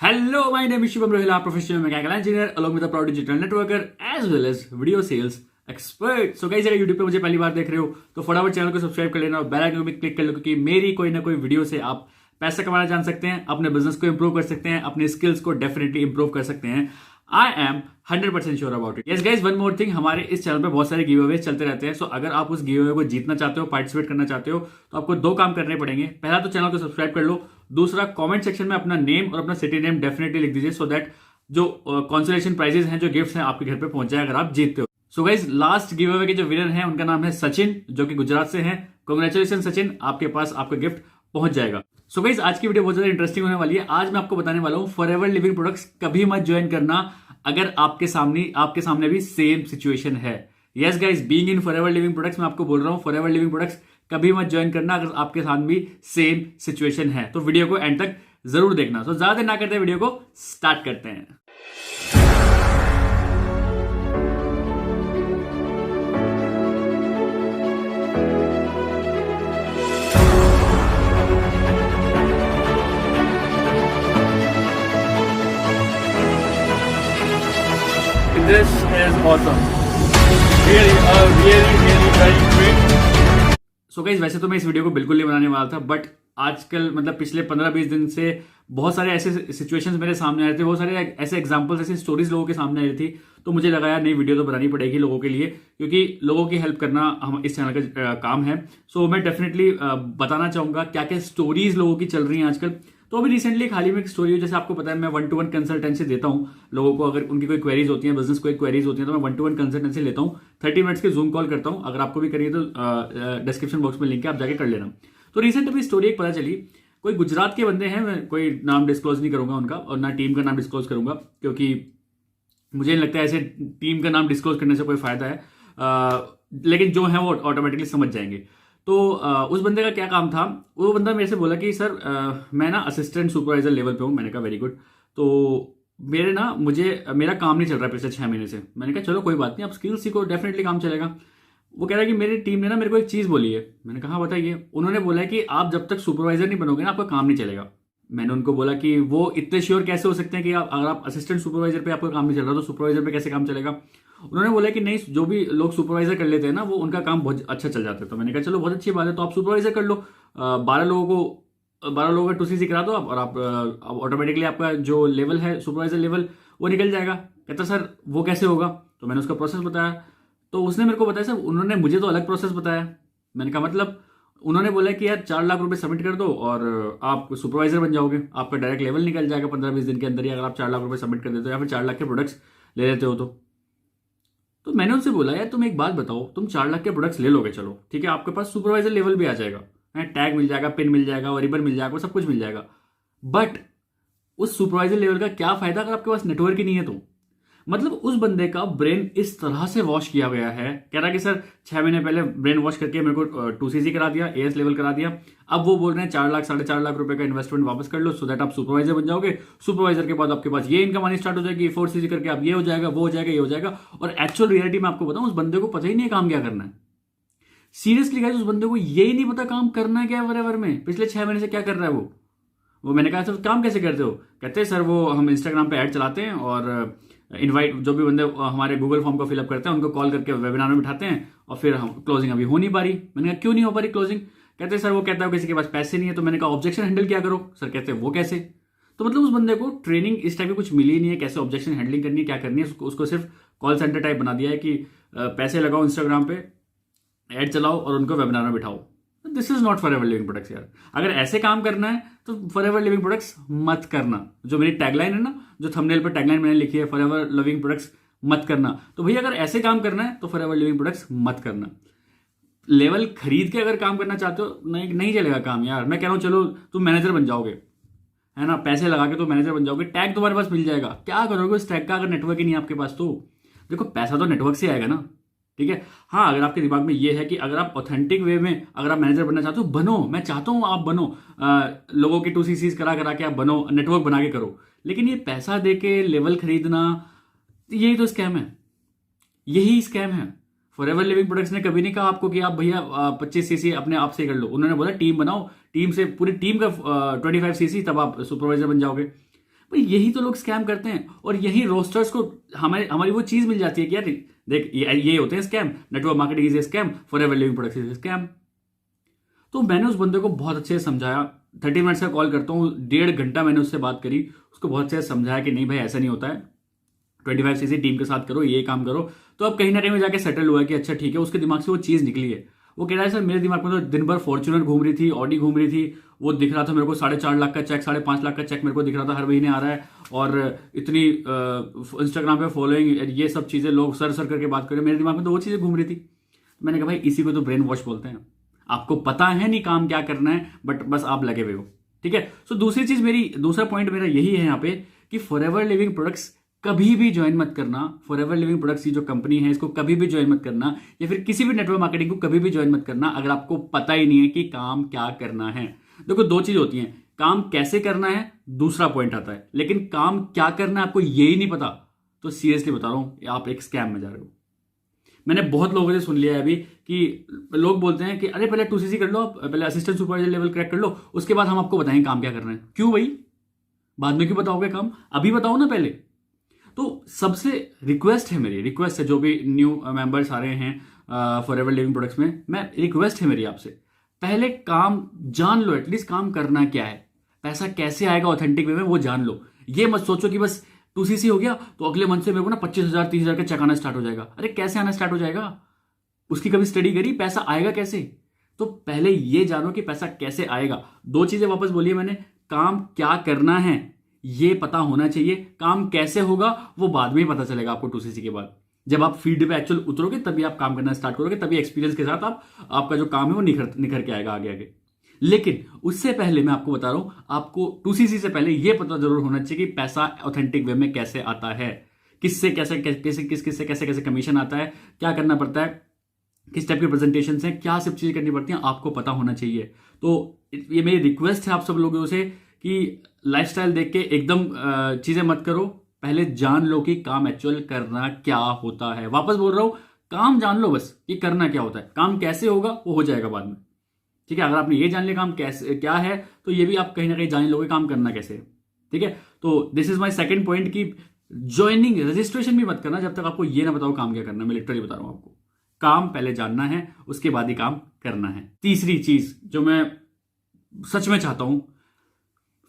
Hello, my name is Shubham Rohila, professional mechanical engineer, along with a proud digital networker as well as video sales expert. So guys, अगर YouTube पे मुझे पहली बार देख रहे हो तो फटाफट चैनल को सब्सक्राइब कर लेना और बेल आइकन पे क्लिक कर लो, क्योंकि मेरी कोई ना कोई वीडियो से आप पैसा कमाना जान सकते हैं, अपने बिजनेस को इंप्रूव कर सकते हैं, अपने स्किल्स को डेफिनेटली इंप्रूव कर सकते हैं। I am 100% sure about it. Yes guys, one more thing, हमारे इस चैनल पे बहुत सारे गिव अवेज चलते रहते हैं। सो अगर आप उस गिव अवे को जीतना चाहते हो, पार्टिसिपेट करना चाहते हो, तो आपको दो काम करने पड़ेंगे। पहला तो चैनल को सब्सक्राइब कर लो, दूसरा कमेंट सेक्शन में अपना नेम और अपना सिटी नेम डेफिनेटली लिख दीजिए, सो दैट जो कॉन्सोलेशन प्राइजेस हैं, जो गिफ्ट्स हैं, आपके घर पे पहुंच जाए अगर आप जीतते हो। So guys, last give away के जो विनर हैं उनका नाम है सचिन, जो कि गुजरात से हैं। कांग्रेचुलेशन सचिन, आपके पास आपका गिफ्ट पहुंच जाएगा। सो गाइज, आज की वीडियो बहुत ज्यादा इंटरेस्टिंग होने वाली है। आज मैं आपको बताने वाला हूं फॉरएवर लिविंग प्रोडक्ट्स कभी मत ज्वाइन करना अगर आपके सामने भी सेम सिचुएशन है। Yes guys, being in forever living products, मैं आपको बोल रहा हूं फॉरएवर लिविंग प्रोडक्ट्स कभी मत ज्वाइन करना अगर आपके साथ भी सेम सिचुएशन है। तो वीडियो को एंड तक जरूर देखना। तो ज्यादा देर ना करते वीडियो को स्टार्ट करते हैं। This is awesome. Really very great. So guys, वैसे तो मैं इस वीडियो को बिल्कुल नहीं बनाने वाला था, बट आजकल मतलब पिछले 15-20 दिन से बहुत सारे ऐसे सिचुएशंस मेरे सामने आ रहे थे, बहुत सारे ऐसे एग्जांपल्स, ऐसी स्टोरीज लोगों के सामने आ रही थी। तो मुझे लगा यार नई वीडियो तो बनानी पड़ेगी लोगों के लिए, क्योंकि लोगों की हेल्प करना हम इस चैनल का काम है। सो मैं डेफिनेटली बताना चाहूंगा क्या क्या स्टोरीज लोगों की चल रही हैं आजकल। तो अभी रिसेंटली हाल ही में एक स्टोरी है, जैसे आपको पता है मैं 1-to-1 कंसल्टेंसी देता हूं लोगों को। अगर उनकी कोई क्वेरीज होती है, बिजनेस कोई क्वेरीज होती है, तो मैं 1-to-1 कंसल्टेंसी लेता हूं। 30 मिनट्स की जूम कॉल करता हूं। अगर आपको भी करिए तो डिस्क्रिप्शन बॉक्स में लिंक है, आप जाके कर लेना। तो रिसेंट अभी स्टोरी एक पता चली, कोई गुजरात के बंदे हैं, मैं कोई नाम डिस्क्लोज नहीं करूंगा उनका, और ना टीम का नाम डिस्क्लोज करूंगा, क्योंकि मुझे नहीं लगता है ऐसे टीम का नाम डिस्क्लोज करने से कोई फायदा है। लेकिन जो है वो ऑटोमेटिकली समझ जाएंगे। तो उस बंदे का क्या काम था, वो बंदा मेरे से बोला कि सर मैं ना असिस्टेंट सुपरवाइजर लेवल पे हूँ। मैंने कहा वेरी गुड। तो मेरा काम नहीं चल रहा है पिछले 6 महीने से। मैंने कहा चलो कोई बात नहीं, आप स्किल सीखो, डेफिनेटली काम चलेगा। वो कह रहा है कि मेरी टीम ने ना मेरे को एक चीज बोली है। मैंने कहा हाँ बताइए। उन्होंने बोला है कि आप जब तक सुपरवाइजर नहीं बनोगे ना, आपका काम नहीं चलेगा। मैंने उनको बोला कि वो इतने श्योर कैसे हो सकते हैं कि अगर आप असिस्टेंट सुपरवाइजर पे आपका काम नहीं चल रहा तो सुपरवाइजर पे कैसे काम चलेगा। उन्होंने बोला कि नहीं, जो भी लोग सुपरवाइजर कर लेते हैं ना, वो उनका काम बहुत अच्छा चल जाता है। तो मैंने कहा चलो बहुत अच्छी बात है, तो आप सुपरवाइजर कर लो। 12 लोगों का 2cc करा दो आप, और आप ऑटोमेटिकली आपका जो लेवल है सुपरवाइजर लेवल वो निकल जाएगा। कहता सर वो कैसे होगा। तो मैंने उसका प्रोसेस बताया। तो उसने मेरे को बताया सर, उन्होंने मुझे तो अलग प्रोसेस बताया। मैंने कहा मतलब, उन्होंने बोला कि यार 4 लाख रुपए सबमिट कर दो और आप सुपरवाइजर बन जाओगे, आपका डायरेक्ट लेवल निकल जाएगा 15-20 दिन के अंदर ही, अगर आप 4 लाख रुपए सबमिट कर देते हो या फिर 4 लाख के प्रोडक्ट्स ले लेते हो तो मैंने उनसे बोला यार तुम एक बात बताओ, तुम 4 लाख के प्रोडक्ट्स ले लोगे, चलो ठीक है, आपके पास सुपरवाइजर लेवल भी आ जाएगा, टैग मिल जाएगा, पिन मिल जाएगा, और रिबन मिल जाएगा, सब कुछ मिल जाएगा। बट उस सुपरवाइजर लेवल का क्या फायदा अगर आपके पास नेटवर्क ही नहीं है। तो मतलब उस बंदे का ब्रेन इस तरह से वॉश किया गया है। कह रहा कि सर 6 महीने पहले ब्रेन वॉश करके मेरे को 2cc करा दिया, एएस लेवल करा दिया। अब वो बोल रहे हैं 4 लाख 4.5 लाख रुपए का इन्वेस्टमेंट वापस कर लो, सो दैट आप सुपरवाइजर बन जाओगे। सुपरवाइजर के बाद आपके पास ये इनकम आनी स्टार्ट हो जाएगी, 4cc करके आप ये हो जाएगा, वो हो जाएगा, ये हो जाएगा। और एक्चुअल रियलिटी में आपको बताऊं, उस बंदे को पता ही नहीं है काम क्या करना है। सीरियसली गाइस, उस बंदे को यही नहीं पता काम करना क्या है वरेवर में। पिछले 6 महीने से क्या कर रहा है वो मैंने कहा सर काम कैसे करते हो। कहते हैं सर वो हम इंस्टाग्राम पे ऐड चलाते हैं और इनवाइट जो भी बंदे हमारे गूगल फॉर्म को फिलअप करते हैं उनको कॉल करके वेबिनार में बिठाते हैं, और फिर हम क्लोजिंग अभी हो नहीं पा रही। मैंने कहा क्यों नहीं हो पा रही क्लोजिंग। कहते हैं सर वो कहता है किसी के पास पैसे नहीं है। तो मैंने कहा ऑब्जेक्शन हैंडल क्या करो। सर कहते हैं वो कैसे। तो मतलब उस बंदे को ट्रेनिंग इस टाइप की कुछ मिली नहीं है, कैसे ऑब्जेक्शन हैंडलिंग करनी है, क्या करनी है। उसको सिर्फ कॉल सेंटर टाइप बना दिया है कि पैसे लगाओ इंस्टाग्राम पे, ऐड चलाओ और उनको वेबिनार में बिठाओ। This is not forever living products यार। अगर ऐसे काम करना है तो फॉरएवर लिविंग प्रोडक्ट्स मत करना। जो मेरी टैगलाइन है ना, जो थंबनेल पर टैगलाइन मैंने लिखी है, फॉरएवर लिविंग प्रोडक्ट्स मत करना। तो भैया अगर ऐसे काम करना है तो फॉरएवर लिविंग प्रोडक्ट्स मत करना। लेवल खरीद के अगर काम करना चाहते हो, नहीं चलेगा काम यार। मैं कह रहा हूं चलो तुम मैनेजर बन जाओगे, है ना, पैसे लगा के तो मैनेजर बन जाओगे, टैग तुम्हारे पास मिल जाएगा। क्या करोगे उस टैग का अगर नेटवर्क ही नहीं आपके पास। तो देखो पैसा तो नेटवर्क से आएगा ना, ठीक है। हाँ, अगर आपके दिमाग में ये है कि अगर आप ऑथेंटिक वे में अगर आप मैनेजर बनना चाहते हो, बनो, मैं चाहता हूं आप बनो, लोगों की 2cc करा के आप बनो, नेटवर्क बना के करो। लेकिन ये पैसा दे के लेवल खरीदना, यही तो स्कैम है, यही स्कैम है। फॉरएवर लिविंग प्रोडक्ट्स ने कभी नहीं कहा आपको कि आप भैया 25cc अपने आप से कर लो। उन्होंने बोला टीम बनाओ, टीम से पूरी टीम का 25cc, तब आप सुपरवाइजर बन जाओगे। भाई यही तो लोग स्कैम करते हैं, और यही रोस्टर्स को हमारी वो चीज मिल जाती है कि यार देख ये होते हैं scam, network marketing is a scam, forever living products is a scam. तो मैंने उस बंदे को बहुत अच्छे से समझाया, 30 मिनट्स का कॉल करता हूँ, 1.5 घंटा मैंने उससे बात करी, उसको बहुत अच्छे से समझाया कि नहीं भाई ऐसा नहीं होता है, 25cc टीम के साथ करो, ये काम करो। तो अब कहीं ना कहीं में जाके सेटल हुआ कि अच्छा ठीक है, उसके दिमाग से वो चीज़ निकली है। वो कह रहा है सर मेरे दिमाग में तो दिन भर फॉर्च्यूनर घूम रही थी, ऑडी घूम रही थी, वो दिख रहा था मेरे को 4.5 लाख का चेक, 5.5 लाख का चेक मेरे को दिख रहा था हर महीने आ रहा है, और इतनी इंस्टाग्राम पे फॉलोइंग, ये सब चीज़ें लोग सर सर करके बात करें, मेरे दिमाग में तो वो चीज़ें घूम रही थी। मैंने कहा भाई इसी को तो ब्रेन वॉश बोलते हैं, आपको पता है नहीं काम क्या करना है, बट बस आप लगे हुए हो, ठीक है। सो दूसरा पॉइंट मेरा यही है यहाँ पे कि फॉरएवर लिविंग प्रोडक्ट्स कभी भी ज्वाइन मत करना। फॉरएवर लिविंग प्रोडक्ट्स की जो कंपनी है इसको कभी भी ज्वाइन मत करना, या फिर किसी भी नेटवर्क मार्केटिंग को कभी भी ज्वाइन मत करना अगर आपको पता ही नहीं है कि काम क्या करना है। देखो 2 चीज होती हैं, काम कैसे करना है दूसरा पॉइंट आता है, लेकिन काम क्या करना है आपको यही नहीं पता, तो सीरियसली बता रहा हूं आप एक स्कैम में जा रहे हो। मैंने बहुत लोगों से सुन लिया है अभी कि लोग बोलते हैं कि अरे पहले 2cc कर लो, आप पहले असिस्टेंट सुपरवाइजर लेवल क्रैक कर लो, उसके बाद हम आपको बताएंगे काम क्या करना है। क्यों भाई, बाद में क्यों बताओगे काम, अभी बताओ ना पहले। तो सबसे रिक्वेस्ट है जो भी न्यू मेंबर्स आ रहे हैं फॉरएवर लिविंग प्रोडक्ट्स में, मैं रिक्वेस्ट है मेरी आपसे, पहले काम जान लो, एटलीस्ट काम करना क्या है, पैसा कैसे आएगा ऑथेंटिक वे में वो जान लो। ये मत सोचो कि बस 2cc हो गया तो अगले मंथ से मेरे को ना 25,000 30,000 का चेक आना स्टार्ट हो जाएगा। अरे कैसे आना स्टार्ट हो जाएगा, उसकी कभी स्टडी करी, पैसा आएगा कैसे? तो पहले ये जानो कि पैसा कैसे आएगा। 2 चीजें वापस बोलिए मैंने, काम क्या करना है ये पता होना चाहिए, काम कैसे होगा वो बाद में ही पता चलेगा आपको 2cc के बाद। जब आप फील्ड पे एक्चुअल उतरोगे तभी आप काम करना स्टार्ट करोगे, तभी एक्सपीरियंस के साथ आपका जो काम है वो निखर के आएगा आगे। लेकिन उससे पहले मैं आपको बता रहा हूं, आपको 2cc से पहले यह पता जरूर होना चाहिए कि पैसा ऑथेंटिक वे में कैसे आता है, किससे कैसे कमीशन आता है, क्या करना पड़ता है, किस टाइप के प्रेजेंटेशन है, क्या सब चीजें करनी पड़ती हैं, आपको पता होना चाहिए। तो ये मेरी रिक्वेस्ट है आप सब लोगों से कि लाइफस्टाइल देख के एकदम चीजें मत करो, पहले जान लो कि काम एक्चुअल करना क्या होता है। वापस बोल रहा हूं, काम जान लो बस कि करना क्या होता है, काम कैसे होगा वो हो जाएगा बाद में, ठीक है। अगर आपने ये जान लिया काम कैसे क्या है, तो ये भी आप कहीं ना कहीं जान लोगे काम करना कैसे है, ठीक है। तो this is my second point कि ज्वाइनिंग रजिस्ट्रेशन भी मत करना जब तक आपको ये ना बताओ काम क्या करना। मैं लिटरली बता रहा हूं आपको, काम पहले जानना है, उसके बाद ही काम करना है। तीसरी चीज जो मैं सच में चाहता हूं,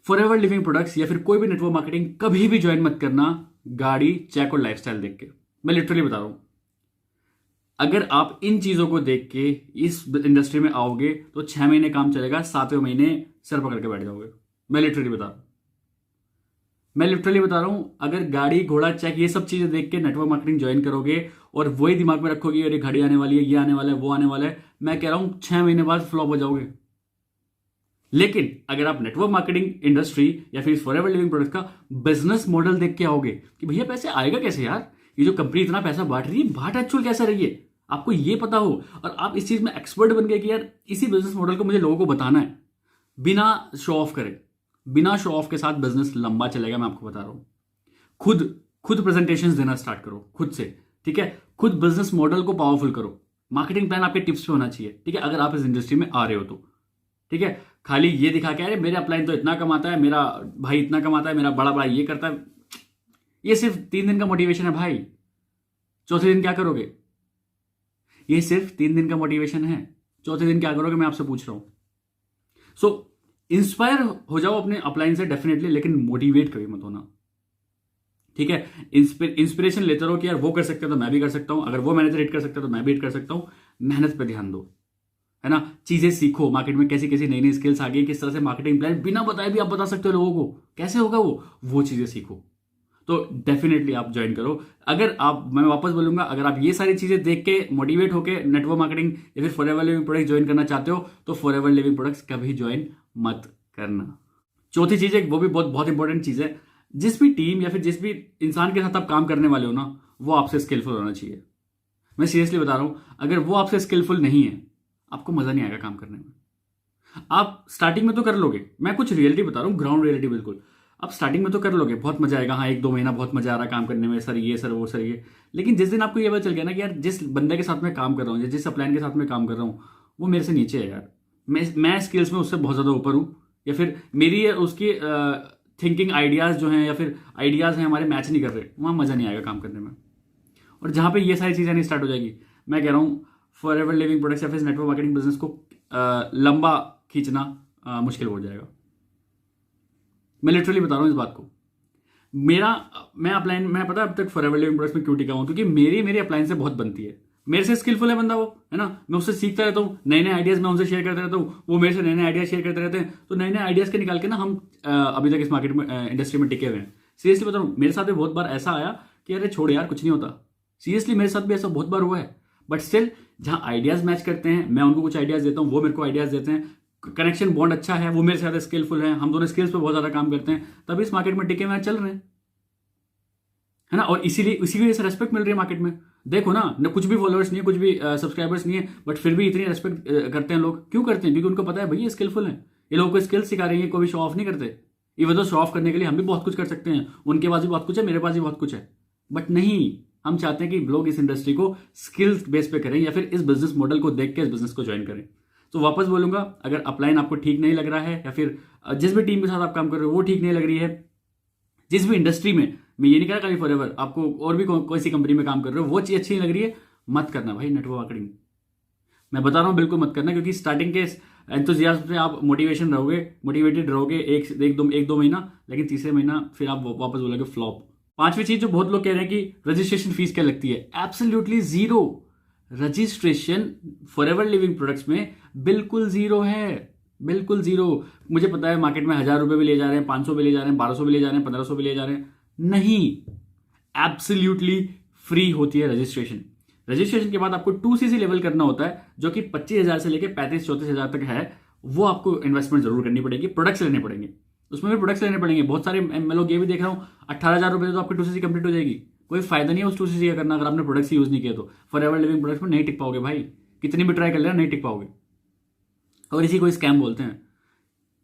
फॉरएवर लिविंग प्रोडक्ट्स या फिर कोई भी नेटवर्क मार्केटिंग कभी भी ज्वाइन मत करना गाड़ी, चेक और लाइफस्टाइल देख के। मैं लिटरली बता रहा हूं, अगर आप इन चीजों को देख के इस इंडस्ट्री में आओगे तो 6 महीने काम चलेगा, 7वें महीने सर पकड़ के बैठ जाओगे। मैं लिटरली बता रहा हूं, अगर गाड़ी, घोड़ा, चेक ये सब चीजें देख के नेटवर्क मार्केटिंग ज्वाइन करोगे और वही दिमाग में रखोगे अरे घड़ी आने वाली है, ये आने वाला है, वो आने वाला है, मैं कह रहा हूं 6 महीने बाद फ्लॉप हो जाओगे। लेकिन अगर आप नेटवर्क मार्केटिंग इंडस्ट्री या फिर फॉरएवर लिविंग प्रोडक्ट का बिजनेस मॉडल देख के आओगे कि भैया पैसे आएगा कैसे यार, ये जो कंपनी इतना पैसा बांट रही है, बांट एक्चुअल कैसा रही है, आपको ये पता हो और आप इस चीज में एक्सपर्ट बन गए कि यार इसी बिजनेस मॉडल को मुझे लोगों को बताना है, बिना शो ऑफ करे, बिना शो ऑफ के साथ बिजनेस लंबा चलेगा। मैं आपको बता रहा हूं, खुद प्रेजेंटेशंस देना स्टार्ट करो खुद से, ठीक है। खुद बिजनेस मॉडल को पावरफुल करो, मार्केटिंग प्लान आपके टिप्स पे होना चाहिए, ठीक है, अगर आप इस इंडस्ट्री में आ रहे हो तो, ठीक है। खाली ये दिखा के अरे मेरे अपलाइन तो इतना कमाता है, मेरा भाई इतना कमाता है, मेरा बड़ा बड़ा ये करता है, ये सिर्फ 3 दिन का मोटिवेशन है भाई, चौथे दिन क्या करोगे? ये सिर्फ 3 दिन का मोटिवेशन है, चौथे दिन क्या करोगे मैं आपसे पूछ रहा हूं। सो इंस्पायर हो जाओ अपने अपलाइन से डेफिनेटली, लेकिन मोटिवेट कभी मत होना, ठीक है। इंस्पिरेशन लेते रहो कि यार वो कर सकते हो तो मैं भी कर सकता हूं, अगर वो मैनेजर हिट कर सकता है तो मैं भी हिट कर सकता हूं। मेहनत पे ध्यान दो, है ना, चीजें सीखो, मार्केट में कैसी कैसी नई नई स्किल्स आ गई, किस तरह से मार्केटिंग प्लान बिना बताए भी आप बता सकते हो लोगों को, कैसे होगा वो चीजें सीखो। तो डेफिनेटली आप ज्वाइन करो। अगर आप, मैं वापस बोलूंगा, अगर आप ये सारी चीजें देख के मोटिवेट होकर नेटवर्क मार्केटिंग या फिर फॉरएवर लिविंग प्रोडक्ट्स ज्वाइन करना चाहते हो तो फॉरएवर लिविंग प्रोडक्ट्स कभी ज्वाइन मत करना। चौथी चीज है, वो भी बहुत बहुत इंपॉर्टेंट चीज है, जिस भी टीम या फिर जिस भी इंसान के साथ आप काम करने वाले हो ना, वो आपसे स्किलफुल होना चाहिए। मैं सीरियसली बता रहा हूं, अगर वो आपसे स्किलफुल नहीं है आपको मजा नहीं आएगा काम करने में। आप स्टार्टिंग में तो कर लोगे, मैं कुछ रियलिटी बता रहा हूं, ग्राउंड रियलिटी बिल्कुल, आप स्टार्टिंग में तो कर लोगे, बहुत मजा आएगा, हाँ 1-2 महीना बहुत मजा आ रहा है काम करने में, सर ये सर वो सर ये। लेकिन जिस दिन आपको ये पता चल गया ना कि यार जिस बंदे के साथ मैं काम कर रहा हूँ या जिस अपलाइन के साथ मैं काम कर रहा हूँ वो मेरे से नीचे है यार, मैं स्किल्स में उससे बहुत ज्यादा ऊपर हूँ, या फिर मेरी उसकी थिंकिंग आइडियाज़ जो हैं या फिर आइडियाज़ हैं हमारे मैच नहीं कर रहे, वहाँ मज़ा नहीं आएगा काम करने में। और जहाँ पे ये सारी चीज़ें नहीं स्टार्ट हो जाएगी, मैं कह रहा हूँ फॉरएवर लिविंग प्रोडक्ट्स या फिर नेटवर्क मार्केटिंग बिजनेस को लंबा खींचना मुश्किल हो जाएगा। मैं लिटरली बता रहा हूँ इस बात को। मैं पता अब तक फॉरएवर लिविंग प्रोडक्ट्स में क्यों टिका हूँ, क्योंकि मेरी अप्लायंस से बहुत बनती है। मेरे से स्किलफुल है बंदा वो, है ना, मैं उससे सीखता रहता हूँ, नए नए आइडियाज़ मैं उनसे शेयर करता रहता हूँ, वो मेरे से नए नए आइडियाज़ शेयर करते रहते हैं। तो नए नए आइडियाज़ के निकाल के ना हम अभी तक इस मार्केट में इंडस्ट्री में टिके हुए हैं। सीरियसली बता रहा हूँ, मेरे साथ भी बहुत बार ऐसा आया कि अरे छोड़ यार, कुछ नहीं होता। सीरियसली मेरे साथ भी ऐसा बहुत बार हुआ है। बट स्टिल जहाँ आइडियाज़ मैच करते हैं, मैं उनको कुछ आइडियाज़ देता हूँ, वो मेरे को आइडियाज़ देते हैं, कनेक्शन बॉन्ड अच्छा है, वो मेरे से ज़्यादा स्किलफुल है, हम दोनों स्किल्स पे बहुत ज़्यादा काम करते हैं, तभी इस मार्केट में टिके हुए चल रहे हैं, है ना। और इसीलिए इसी वजह से रेस्पेक्ट मिल रही है मार्केट में। देखो ना, कुछ भी फॉलोअर्स नहीं है, कुछ भी सब्सक्राइबर्स नहीं है, बट फिर भी इतनी रेस्पेक्ट करते हैं लोग। क्यों करते हैं? क्योंकि उनको पता है भाई ये स्किलफुल है, ये लोगों को स्किल्स सिखा रही है, कोई शो ऑफ नहीं करते। इवन तो शो ऑफ करने के लिए हम भी बहुत कुछ कर सकते हैं, उनके पास भी बहुत कुछ है, मेरे पास भी बहुत कुछ है, बट नहीं, हम चाहते हैं कि लोग इस इंडस्ट्री को स्किल्स बेस पे करें या फिर इस बिजनेस मॉडल को देख के इस बिजनेस को ज्वाइन करें। तो वापस बोलूंगा, अगर अपलाइन आपको ठीक नहीं लग रहा है या फिर जिस भी टीम के साथ आप काम कर रहे हो वो ठीक नहीं लग रही है, जिस भी इंडस्ट्री में, मैं ये नहीं कह रहा खाली फॉरएवर, आपको और भी कोई सी कंपनी में काम कर रहे हो वो चीज अच्छी नहीं लग रही है, मत करना भाई नेटवर्क मार्केटिंग। मैं बता रहा हूँ बिल्कुल मत करना, क्योंकि स्टार्टिंग के एंथुसियाज्म से आप मोटिवेटेड रहोगे एक दो महीना, लेकिन तीसरे महीना फिर आप वापस बोलोगे फ्लॉप। पांचवी चीज जो बहुत लोग कह रहे हैं कि रजिस्ट्रेशन फीस क्या लगती है, absolutely zero. Registration forever living products में बिल्कुल जीरो है, बिल्कुल जीरो। मुझे पता है मार्केट में 1000 रुपए भी ले जा रहे हैं, 500 भी ले जा रहे हैं, 1200 भी ले जा रहे हैं, 1500 भी ले जा रहे हैं, नहीं, एब्सोल्युटली फ्री होती है रजिस्ट्रेशन। रजिस्ट्रेशन के बाद आपको 2cc लेवल करना होता है, जो कि 25,000 से लेकर 35-34,000 तक है। वो आपको इन्वेस्टमेंट जरूर करनी पड़ेगी, प्रोडक्ट्स लेने पड़ेंगे, उसमें भी प्रोडक्ट्स लेने पड़ेंगे बहुत सारे। मैं लोग ये भी देख रहा हूँ 18,000 रुपए तो आपकी 2cc कंप्लीट हो जाएगी। कोई फायदा नहीं है उस 2cc का करना अगर आपने प्रोडक्ट्स यूज नहीं किया तो। फॉरएवर लिविंग प्रोडक्ट्स में नहीं टिक पाओगे भाई, कितनी भी ट्राई कर लेना नहीं टिक पाओगे। और इसी को स्कैम बोलते हैं।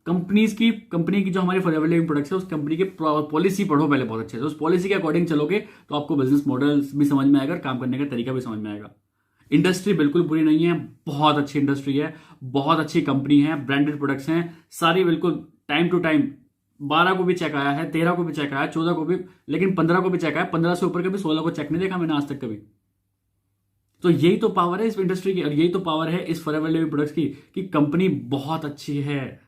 कंपनी की जो हमारी फॉरएवर लिविंग प्रोडक्ट्स है, उस कंपनी के पॉलिसी पढ़ो पहले बहुत अच्छे से। उस पॉलिसी के अकॉर्डिंग चलोगे तो आपको बिजनेस मॉडल्स भी समझ में आएगा, काम करने का तरीका भी समझ में आएगा। इंडस्ट्री बिल्कुल बुरी नहीं है, बहुत अच्छी इंडस्ट्री है, बहुत अच्छी कंपनी है, ब्रांडेड प्रोडक्ट्स हैं सारी, बिल्कुल टाइम टू टाइम। 12 को भी चेक आया है, 13 को भी चेक आया, 14 को भी, लेकिन 15 को भी चेक आया, 15 से ऊपर के भी 16 को चेक नहीं देखा मैंने आज तक कभी। तो यही तो पावर है इस इंडस्ट्री की, और यही तो पावर है इस फॉरएवर लिविंग प्रोडक्ट्स की, कि कंपनी बहुत अच्छी है,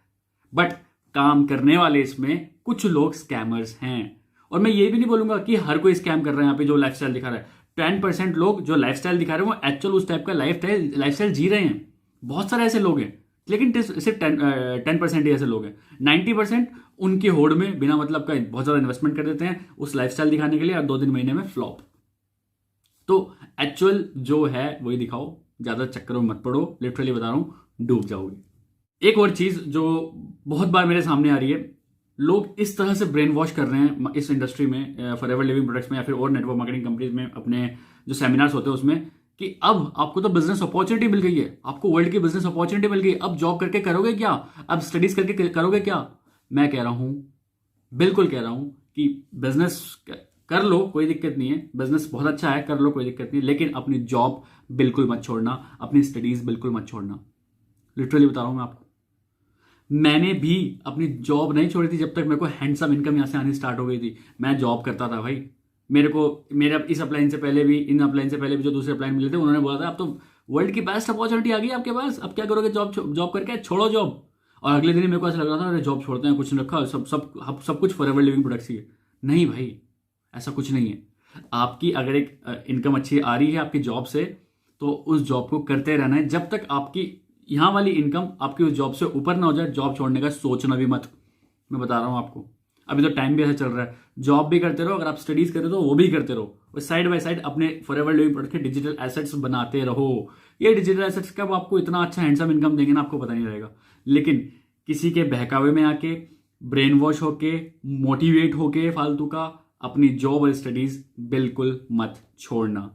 बट काम करने वाले इसमें कुछ लोग स्कैमर्स हैं। और मैं ये भी नहीं बोलूंगा कि हर कोई स्कैम कर रहा है यहाँ पे जो लाइफस्टाइल दिखा रहा है। 10% लोग जो लाइफस्टाइल दिखा रहे हैं वो एक्चुअल उस टाइप का लाइफस्टाइल जी रहे हैं। बहुत सारे ऐसे लोग हैं, लेकिन सिर्फ 10% ही ऐसे लोग हैं। 90% उनकी होड़ में बिना मतलब का बहुत ज्यादा इन्वेस्टमेंट कर देते हैं उस लाइफस्टाइल दिखाने के लिए, और 2 महीने में फ्लॉप। तो एक्चुअल जो है वही दिखाओ, ज्यादा चक्करों में मत पड़ो, लिटरली बता रहा हूं डूब जाओगे। एक और चीज जो बहुत बार मेरे सामने आ रही है, लोग इस तरह से ब्रेन वॉश कर रहे हैं इस इंडस्ट्री में, फॉरएवर लिविंग प्रोडक्ट्स में या फिर और नेटवर्क मार्केटिंग कंपनीज में, अपने जो सेमिनार्स होते हैं उसमें, कि अब आपको तो बिजनेस अपॉर्चुनिटी मिल गई है, आपको वर्ल्ड की बिजनेस अपॉर्चुनिटी मिल गई, अब जॉब करके करोगे क्या, अब स्टडीज करके करोगे क्या। मैं कह रहा हूं, बिल्कुल कह रहा हूं कि बिजनेस कर लो, कोई दिक्कत नहीं है, बिजनेस बहुत अच्छा है, कर लो, कोई दिक्कत नहीं, लेकिन अपनी जॉब बिल्कुल मत छोड़ना, अपनी स्टडीज बिल्कुल मत छोड़ना। लिटरली बता रहा हूं मैं आपको, मैंने भी अपनी जॉब नहीं छोड़ी थी जब तक मेरे को हैंडसम इनकम यहां से आनी स्टार्ट हो गई थी। मैं जॉब करता था भाई, मेरे इस अप्लाइन से पहले भी, इन अप्लाइन से पहले भी जो दूसरे अप्लाइन मिले थे, उन्होंने बोला था अब तो वर्ल्ड की बेस्ट अपॉर्चुनिटी आ गई आपके पास, अब क्या करोगे, जॉब करके छोड़ो जॉब। और अगले दिन मेरे को ऐसा लग रहा था अरे जॉब छोड़ते हैं, कुछ नहीं रखा, सब कुछ फॉरएवर लिविंग प्रोडक्ट्स ही है। नहीं भाई, ऐसा कुछ नहीं है। आपकी अगर एक इनकम अच्छी आ रही है आपकी जॉब से, तो उस जॉब को करते रहना है जब तक आपकी यहां वाली इनकम आपकी उस जॉब से ऊपर ना हो जाए। जॉब छोड़ने का सोचना भी मत, मैं बता रहा हूं आपको। अभी तो टाइम भी ऐसा चल रहा है, जॉब भी करते रहो, अगर आप स्टडीज करते हो तो वो भी करते रहो, और साइड बाय साइड अपने फॉरएवर लिविंग प्रोडक्ट के डिजिटल एसेट्स बनाते रहो। ये डिजिटल एसेट्स कब आपको इतना अच्छा हैंडसम इनकम देंगे ना, आपको पता नहीं रहेगा। लेकिन किसी के बहकावे में आके, ब्रेन वॉश होके, मोटिवेट होके फालतू का, अपनी जॉब और स्टडीज बिल्कुल मत छोड़ना,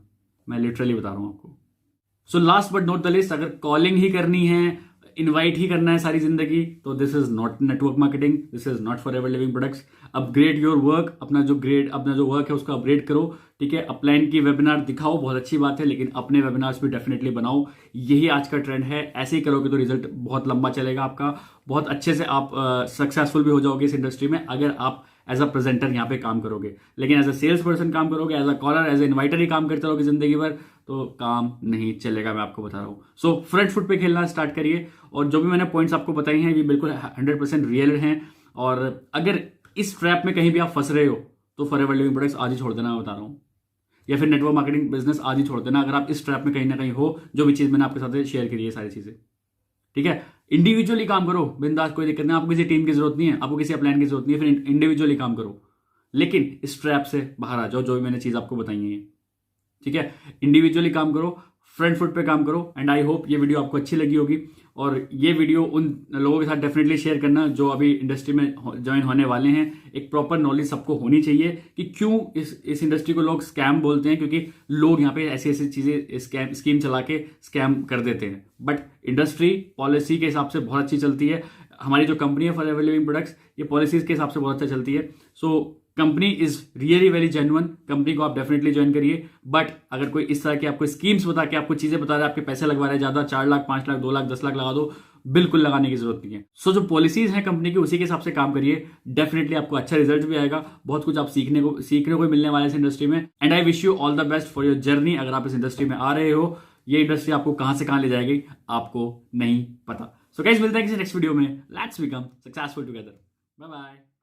मैं लिटरली बता रहा हूं आपको। So last but not the list, अगर कॉलिंग ही करनी है, इनवाइट ही करना है सारी जिंदगी, तो this is not network marketing, this is not for ever living products. Upgrade your work, अपना जो वर्क है उसको अपग्रेड करो, ठीक है। अपलाइन की वेबिनार दिखाओ, बहुत अच्छी बात है, लेकिन अपने वेबिनार्स भी डेफिनेटली बनाओ। यही आज का ट्रेंड है, ऐसे ही करोगे तो रिजल्ट बहुत लंबा चलेगा आपका, बहुत अच्छे से आप सक्सेसफुल भी हो जाओगे इस इंडस्ट्री में, अगर आप एज अ प्रेजेंटर यहाँ पे काम करोगे। लेकिन एज अ सेल्स पर्सन काम करोगे, as a caller, as a inviter ही काम करते रहोगे जिंदगी भर, तो काम नहीं चलेगा, मैं आपको बता रहा हूँ। सो फ्रंट फुट पे खेलना स्टार्ट करिए, और जो भी मैंने पॉइंट्स आपको बताई हैं ये बिल्कुल 100% रियल हैं। और अगर इस ट्रैप में कहीं भी आप फंस रहे हो तो फॉरएवर लिविंग प्रोडक्ट्स आज ही छोड़ देना, मैं बता रहा हूँ, या फिर नेटवर्क मार्केटिंग बिजनेस आज ही छोड़ देना, अगर आप इस ट्रैप में कहीं ना कहीं हो। जो भी चीज़ मैंने आपके साथ शेयर करी है सारी चीज़ें, ठीक है। इंडिविजुअली काम करो बिंदास, कोई दिक्कत नहीं, आपको किसी टीम की जरूरत नहीं है, आपको किसी प्लान की जरूरत नहीं है, फिर इंडिविजुअली काम करो, लेकिन इस ट्रैप से बाहर आ जाओ, जो भी मैंने चीज़ आपको बताई है, ठीक है। इंडिविजुअली काम करो, फ्रंट फुट पे काम करो, एंड आई होप ये वीडियो आपको अच्छी लगी होगी। और ये वीडियो उन लोगों के साथ डेफिनेटली शेयर करना जो अभी इंडस्ट्री में ज्वाइन होने वाले हैं। एक प्रॉपर नॉलेज सबको होनी चाहिए कि क्यों इस इंडस्ट्री को लोग स्कैम बोलते हैं, क्योंकि लोग यहाँ पे ऐसी ऐसी चीज़ें स्कीम चला के स्कैम कर देते हैं। बट इंडस्ट्री पॉलिसी के हिसाब से बहुत अच्छी चलती है। हमारी जो कंपनी है फॉरएवर लिविंग प्रोडक्ट्स, ये पॉलिसीज के हिसाब से बहुत अच्छा चलती है। So company is really very genuine, company को आप डेफिनेटली ज्वाइन करिए। बट अगर कोई इस तरह की आपको स्कीम्स बता के आपको चीजें बता रहा है, आपके पैसे लगवा रहे हैं ज्यादा, 4 लाख 5 लाख 2 लाख 10 लाख लगा दो, बिल्कुल लगाने की जरूरत नहीं है। सो जो पॉलिसीज हैं कंपनी की, उसी के हिसाब से काम करिए, डेफिनेटली आपको अच्छा रिजल्ट भी आएगा, बहुत कुछ आप सीखने को मिलने वाले इस इंडस्ट्री में। And I wish you all the best for your journey. अगर आप इस इंडस्ट्री में आ रहे हो, ये इंडस्ट्री आपको कहां से कहां ले जाएगी आपको नहीं पता। सो गाइस, मिलते हैं किसी नेक्स्ट वीडियो में। Let's become successful together. Bye bye.